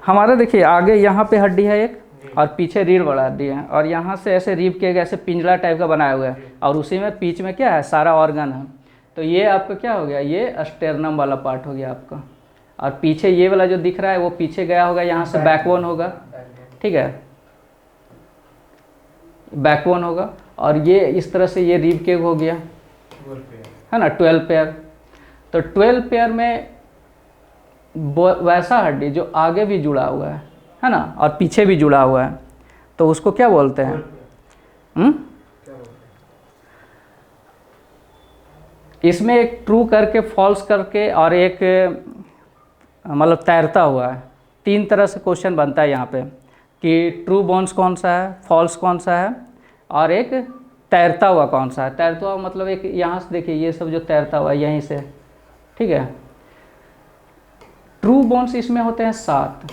हमारा, देखिए आगे यहाँ पे हड्डी है एक, और पीछे रीढ़ बड़ा हड्डी है, और यहाँ से ऐसे रीब के ऐसे पिंजरा टाइप का बनाया हुआ है, और उसी में बीच में क्या है? सारा ऑर्गन है। तो ये आपका क्या हो गया? ये स्टेर्नम वाला पार्ट हो गया आपका। और पीछे ये वाला जो दिख रहा है वो पीछे गया होगा, यहाँ से बैकबोन होगा। ठीक है, बैकबोन होगा। और ये इस तरह से ये रीब केग हो गया, है ना, 12 पेयर। तो 12 पेयर में वैसा हड्डी जो आगे भी जुड़ा हुआ है ना, और पीछे भी जुड़ा हुआ है, तो उसको क्या बोलते हैं? इसमें एक ट्रू करके, फॉल्स करके, और एक मतलब तैरता हुआ है। 3 तरह से क्वेश्चन बनता है यहाँ पे कि ट्रू बोन्स कौन सा है, फॉल्स कौन सा है, और एक तैरता हुआ कौन सा है। तैरता हुआ मतलब एक यहाँ से देखिए, ये सब जो तैरता हुआ है यहीं से। ठीक है, ट्रू बोन्स इसमें होते हैं 7।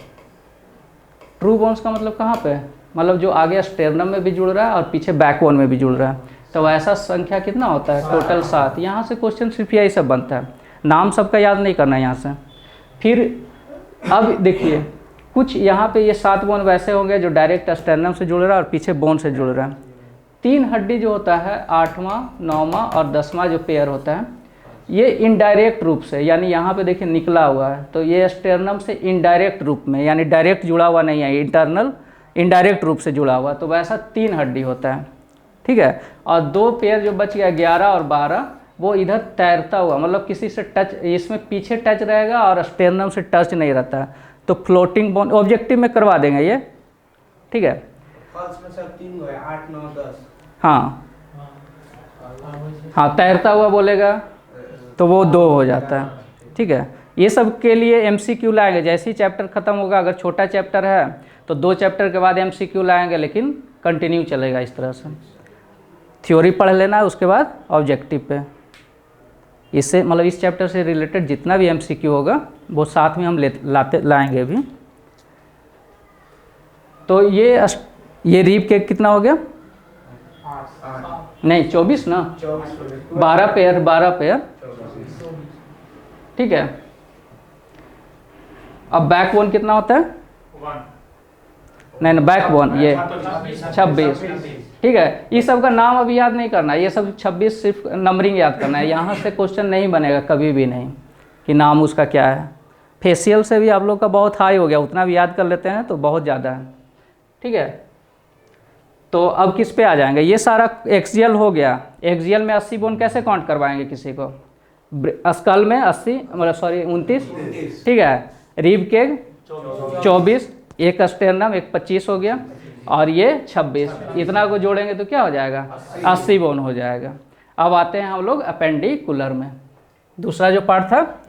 ट्रू बोन्स का मतलब कहाँ पे? मतलब जो आगे स्टेर्नम में भी जुड़ रहा है और पीछे बैकबोन में भी जुड़ रहा है। तो ऐसा संख्या कितना होता है? टोटल 7। यहाँ से क्वेश्चन सिर्फ यही सब बनता है, नाम सबका याद नहीं करना है यहाँ से। फिर अब देखिए, कुछ यहाँ पे ये 7 बोन वैसे होंगे जो डायरेक्ट स्टेर्नम से जुड़ रहा है और पीछे बोन से जुड़ रहा है। 3 हड्डी जो होता है, 8वां, 9वां और 10वां जो पेयर होता है, ये इनडायरेक्ट रूप से, यानी यहाँ पे देखिए निकला हुआ है, तो ये स्टेर्नम से इनडायरेक्ट रूप में, यानी डायरेक्ट जुड़ा हुआ नहीं है, इंटरनल इनडायरेक्ट रूप से जुड़ा हुआ, तो वैसा 3 हड्डी होता है। ठीक है, और 2 पेयर जो बच गया 11 और 12, वो इधर तैरता हुआ, मतलब किसी से टच, इसमें पीछे टच रहेगा और स्टेर्नम से टच नहीं रहता है, तो फ्लोटिंग बोन। ऑब्जेक्टिव में करवा देंगे ये। ठीक है, फॉल्स में सर 3 हुए, 8, 9, 10। हाँ हाँ, तैरता हुआ बोलेगा तो वो 2 हो जाता है। ठीक है, ये सब के लिए MCQ लाएंगे। जैसे ही चैप्टर ख़त्म होगा, अगर छोटा चैप्टर है तो 2 चैप्टर के बाद MCQ लाएंगे, लेकिन कंटिन्यू चलेगा इस तरह से। थ्योरी पढ़ लेना है, उसके बाद ऑब्जेक्टिव पे। इससे मतलब इस चैप्टर से रिलेटेड जितना भी MCQ होगा वो साथ में हम लाएंगे भी। तो ये रीब केक कितना हो गया? नहीं 24 ना, 12 पेयर, ठीक है। अब बैकबोन कितना होता है? नहीं बैकबोन ये 26, ठीक है। ये सब का नाम अभी याद नहीं करना, ये सब 26 सिर्फ नंबरिंग याद करना है। यहाँ से क्वेश्चन नहीं बनेगा कभी भी नहीं कि नाम उसका क्या है। फेशियल से भी आप लोग का बहुत हाई हो गया, उतना भी याद कर लेते हैं तो बहुत ज़्यादा है, ठीक है। तो अब किस पे आ जाएंगे? ये सारा एक्सियल हो गया। एक्सियल में 80 बोन कैसे काउंट करवाएंगे किसी को? स्कल में 80 मतलब सॉरी 29, ठीक है। रिब के 24, एक स्टेरनम, एक 25 हो गया, और ये 26, इतना को जोड़ेंगे तो क्या हो जाएगा? 80 बोन हो जाएगा। अब आते हैं हम लोग अपेंडिकुलर में। दूसरा जो पार्ट था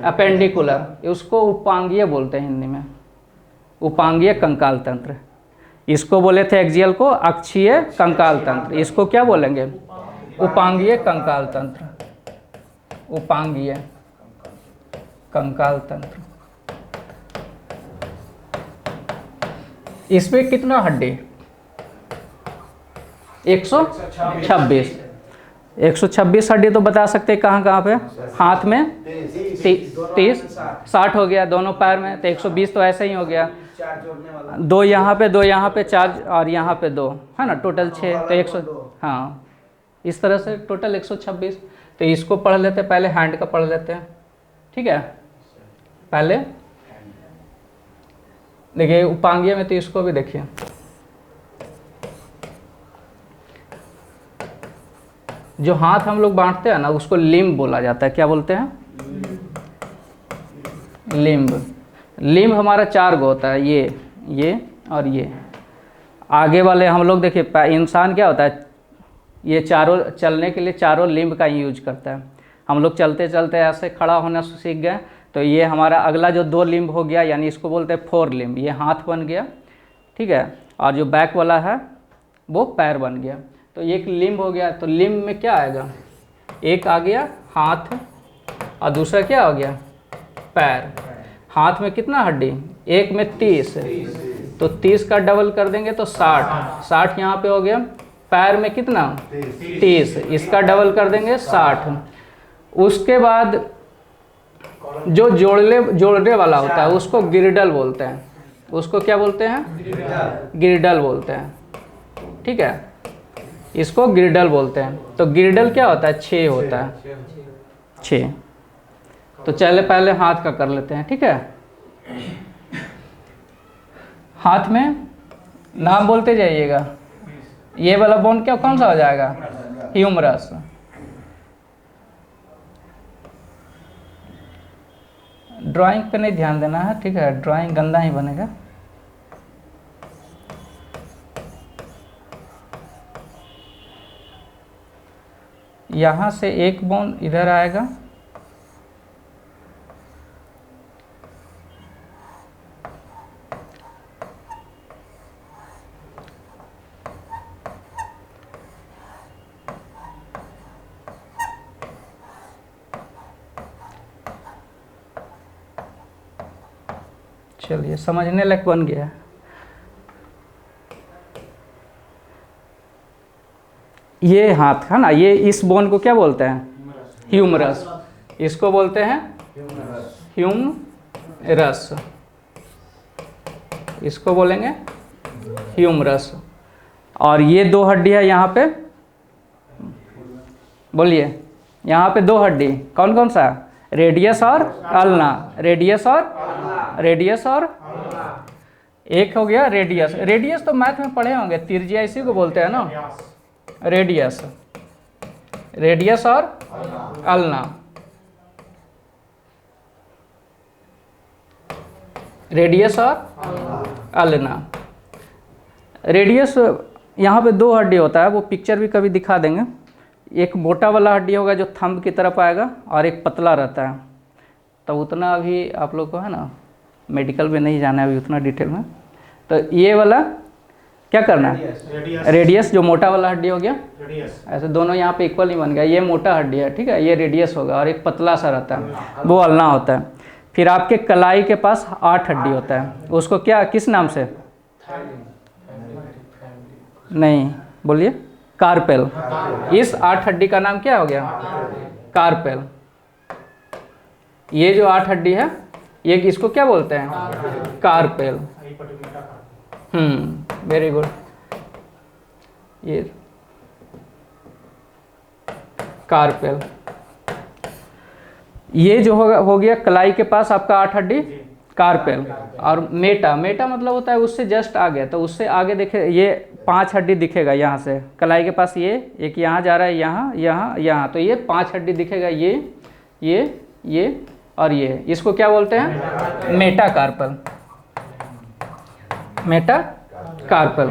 अपेंडिकुलर, उसको उपांगीय बोलते हैं हिंदी में, उपांगीय कंकाल तंत्र। इसको बोले थे एक्सियल को अक्षीय कंकाल तंत्र, इसको क्या बोलेंगे? उपांगीय कंकाल तंत्र, उपांगीय कंकाल तंत्र। इसमें कितना हड्डी? 126। 126 हड्डी तो बता सकते हैं कहाँ कहाँ पे? हाथ में 30, 60 हो गया दोनों पैर में, तो 120 तो ऐसे ही हो गया। 2 यहाँ पे, 2 यहाँ पे, 4 और यहाँ पे 2 है ना, टोटल 6, तो 100, हाँ इस तरह से टोटल 126। तो इसको पढ़ लेते हैं, पहले हैंड का पढ़ लेते हैं, ठीक है। पहले देखिए उपांगीय में, तो इसको भी देखिए, जो हाथ हम लोग बांटते हैं ना उसको लिम्ब बोला जाता है। क्या बोलते हैं? लिम्ब। लिम्ब हमारा 4 गो होता है, ये और ये। आगे वाले हम लोग देखिए, इंसान क्या होता है, ये चारों चलने के लिए चारों लिम्ब का यूज करता है। हम लोग चलते चलते ऐसे खड़ा होना सीख गए, तो ये हमारा अगला जो 2 लिम्ब हो गया, यानी इसको बोलते हैं 4 लिम्ब। ये हाथ बन गया, ठीक है, और जो बैक वाला है वो पैर बन गया। तो एक लिम्ब हो गया। तो लिम्ब में क्या आएगा? एक आ गया हाथ और दूसरा क्या हो गया? पैर। हाथ में कितना हड्डी? एक में 30, तो 30 का डबल कर देंगे तो 60 यहाँ पे हो गया। पैर में कितना? 30, इसका डबल कर देंगे 60। उसके बाद जो जोड़ने वाला होता है उसको गिरडल बोलते हैं। उसको क्या बोलते हैं? गिरडल बोलते हैं, ठीक है, इसको गिरडल बोलते हैं। तो गिरडल क्या होता है? 6 होता है, 6। तो चले पहले हाथ का कर लेते हैं, ठीक है। हाथ में नाम बोलते जाइएगा। ये वाला बोन क्या कौन सा हो जाएगा? ह्यूमरस। ड्राइंग पे नहीं ध्यान देना है, ठीक है, ड्राइंग गंदा ही बनेगा। यहाँ से एक बोन इधर आएगा, चलिए समझने लायक बन गया। ये हाथ है ना, ये इस बोन को क्या बोलते हैं? ह्यूमरस। इसको बोलते हैं ह्यूमरस, इसको बोलेंगे ह्यूमरस। और ये 2 हड्डी है यहाँ पे, बोलिए, यहाँ पे 2 हड्डी कौन कौन सा? रेडियस और अल्ना। रेडियस और एक हो गया रेडियस। रेडियस तो मैथ में पढ़े होंगे, त्रिज्या इसी को बोलते हैं ना, रेडियस। रेडियस और अल्ना, रेडियस और अल्ना। रेडियस यहाँ पे 2 हड्डी होता है, वो पिक्चर भी कभी दिखा देंगे। एक मोटा वाला हड्डी होगा जो थंब की तरफ आएगा, और एक पतला रहता है। तो उतना अभी आप लोग को है ना मेडिकल में नहीं जाना है अभी उतना डिटेल में। तो ये वाला क्या करना है? रेडियस जो मोटा वाला हड्डी हो गया, ऐसे दोनों यहाँ पे इक्वल ही बन गया। ये मोटा हड्डी है, ठीक है, ये रेडियस होगा, और एक पतला सा रहता है वो अल्ना होता है। फिर आपके कलाई के पास 8 हड्डी होता है, उसको क्या किस नाम से? नहीं, बोलिए। कार्पेल। इस 8 हड्डी का नाम क्या हो गया? कार्पेल। ये जो 8 हड्डी है ये इसको क्या बोलते हैं? कार्पेल। Very good. ये कार्पेल। ये जो हो गया कलाई के पास आपका 8 हड्डी, कार्पेल। और मेटा, मेटा मतलब होता है उससे जस्ट आगे, तो उससे आगे देखे ये 5 हड्डी दिखेगा यहाँ से कलाई के पास, ये एक यहाँ जा रहा है, यहाँ यहाँ यहाँ, तो ये 5 हड्डी दिखेगा, ये और ये, इसको क्या बोलते हैं? Meta carpel. मेटा कार्पल,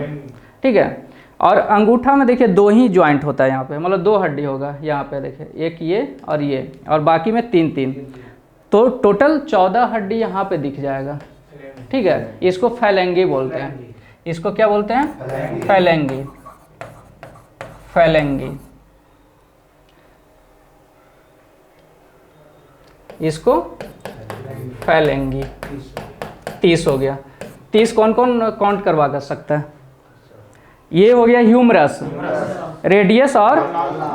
ठीक है। और अंगूठा में देखिए 2 ही ज्वाइंट होता है यहाँ पे, मतलब 2 हड्डी होगा यहाँ पे देखिए, एक ये और बाकी में 3-3, तो टोटल 14 हड्डी यहाँ पे दिख जाएगा, ठीक है। इसको फैलेंगी बोलते हैं। इसको क्या बोलते हैं? फैलेंगी। फैलेंगी। इसको फैलेंगी। 30 हो गया। 30 कौन कौन काउंट करवा कर सकता है? ये हो गया ह्यूमरस, रेडियस और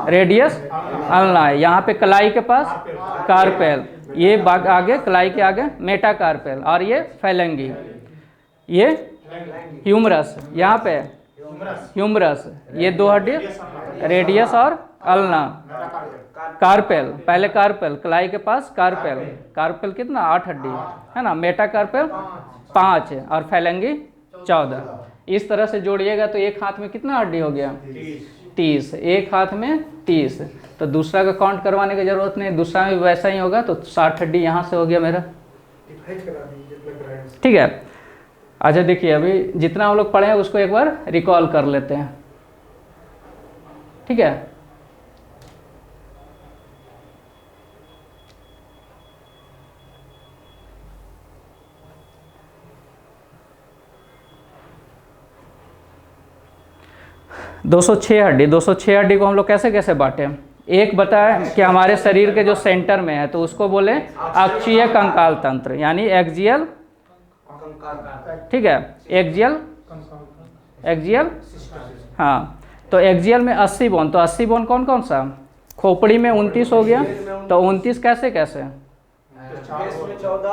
रेडियस अल्ना, यहाँ पे कलाई के पास कार्पेल, ये आगे कलाई के आगे मेटा कार्पेल, और ये फैलेंगी, ये ह्यूमरस, यहाँ पे ह्यूमरस, ये 2 हड्डी रेडियस और अल्ना, कार्पेल, पहले कार्पेल कलाई के पास कार्पेल, कार्पेल कितना? 8 हड्डी है ना, मेटा कार्पेल 5 और फैलेंगी 14। इस तरह से जोड़िएगा तो एक हाथ में कितना हड्डी हो गया? 30। एक हाथ में 30, तो दूसरा का काउंट करवाने की जरूरत नहीं, दूसरा में वैसा ही होगा, तो 60 हड्डी यहाँ से हो गया मेरा, ठीक है। अच्छा देखिए, अभी जितना हम लोग पढ़े हैं उसको एक बार रिकॉल कर लेते हैं, ठीक है। दो 206 हड्डी को हम लोग कैसे कैसे बांटे? एक बताया कि हमारे शरीर के जो सेंटर में है तो उसको बोले अक्षीय कंकाल तंत्र, यानी एक्सियल, ठीक है, एक्सियल, हाँ। तो एक्सियल में 80 बोन, तो 80 बोन कौन कौन सा? खोपड़ी में 29 हो गया, तो 29 कैसे कैसे?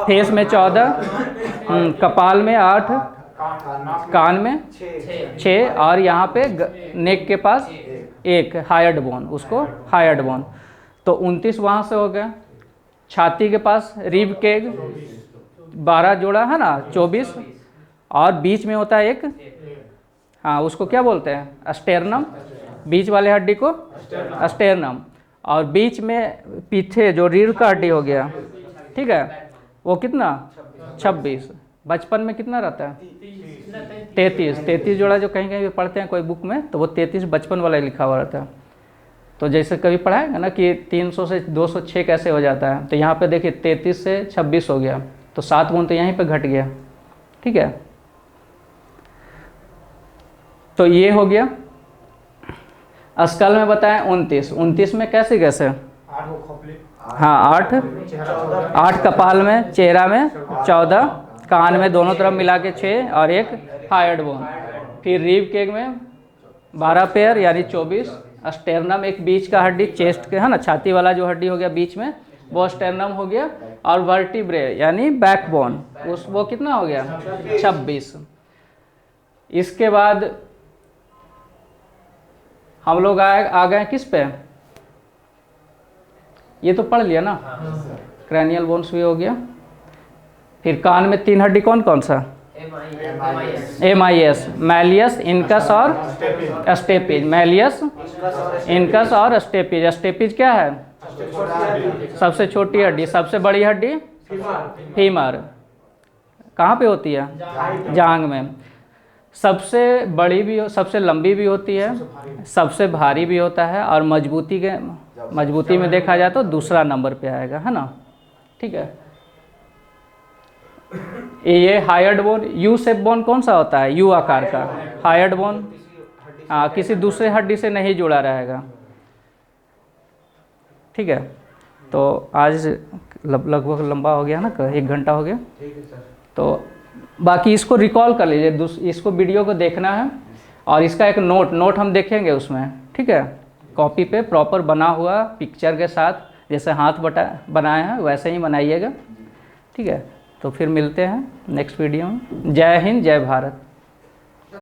फेस में 14, कपाल में 8, कान में 6, और यहाँ पे नेक के पास 1 हायर्ड बोन, उसको हायर्ड बोन, तो 29 वहाँ से हो गया। छाती के पास रिब केग 12 जोड़ा है ना, 24, और बीच में होता है एक, हाँ, उसको क्या बोलते हैं? अस्टेर्नम, बीच वाले हड्डी को अस्टेर्नम, और बीच में पीछे जो रीढ़ का हड्डी हो गया, ठीक है, वो कितना? 26। बचपन में कितना रहता है? 33 जोड़ा, जो कहीं कहीं पढ़ते हैं कोई बुक में, तो वो 33 बचपन वाला लिखा हुआ रहता है। तो जैसे कभी पढ़ाएगा ना कि 300 से 206 कैसे हो जाता है, तो यहाँ पे देखिए 33 से 26 हो गया, तो 7 गुण तो यहीं पे घट गया, ठीक है। तो ये हो गया। अस्कल में बताएं 29 में कैसे कैसे? हाँ, 8 कपाल में, चेहरा में 14, कान में दोनों तरफ मिला के 6 और एक हायर्ड बोन, फिर रीब केग में 12 पेयर यानी 24, अस्टेर्नम एक बीच का हड्डी, चेस्ट के है ना, छाती वाला जो हड्डी हो गया बीच में, वो अस्टेर्नम हो गया, और वर्टिब्रे यानी बैकबोन, वो कितना हो गया? 26। इसके बाद हम लोग आ गए किस पे? ये तो पढ़ लिया ना, क्रैनियल बोन्स भी हो गया। फिर कान में 3 हड्डी कौन कौन सा? MIS, मैलियस, इनकस और स्टेपिज। मैलियस, इनकस और स्टेपिज। स्टेपिज क्या है? सबसे छोटी हड्डी। सबसे बड़ी हड्डी फीमर, कहाँ पे होती है? जांग में। सबसे बड़ी भी, सबसे लंबी भी होती है, सबसे भारी भी होता है, और मजबूती में देखा जाए तो दूसरा नंबर पे आएगा, है ना, ठीक है। ये hired bone, U shape bone कौन सा होता है? यू आकार का हायर्ड बोन, हाँ, किसी दूसरे हड्डी से नहीं जुड़ा रहेगा, ठीक है। तो आज लगभग लंबा हो गया ना, 1 घंटा हो गया, तो बाकी इसको रिकॉल कर लीजिए, इसको वीडियो को देखना है और इसका एक नोट हम देखेंगे उसमें, ठीक है। कॉपी पे प्रॉपर बना हुआ पिक्चर के साथ, जैसे हाथ बनाए हैं वैसे ही बनाइएगा, ठीक है। तो फिर मिलते हैं नेक्स्ट वीडियो में। जय हिंद, जय भारत।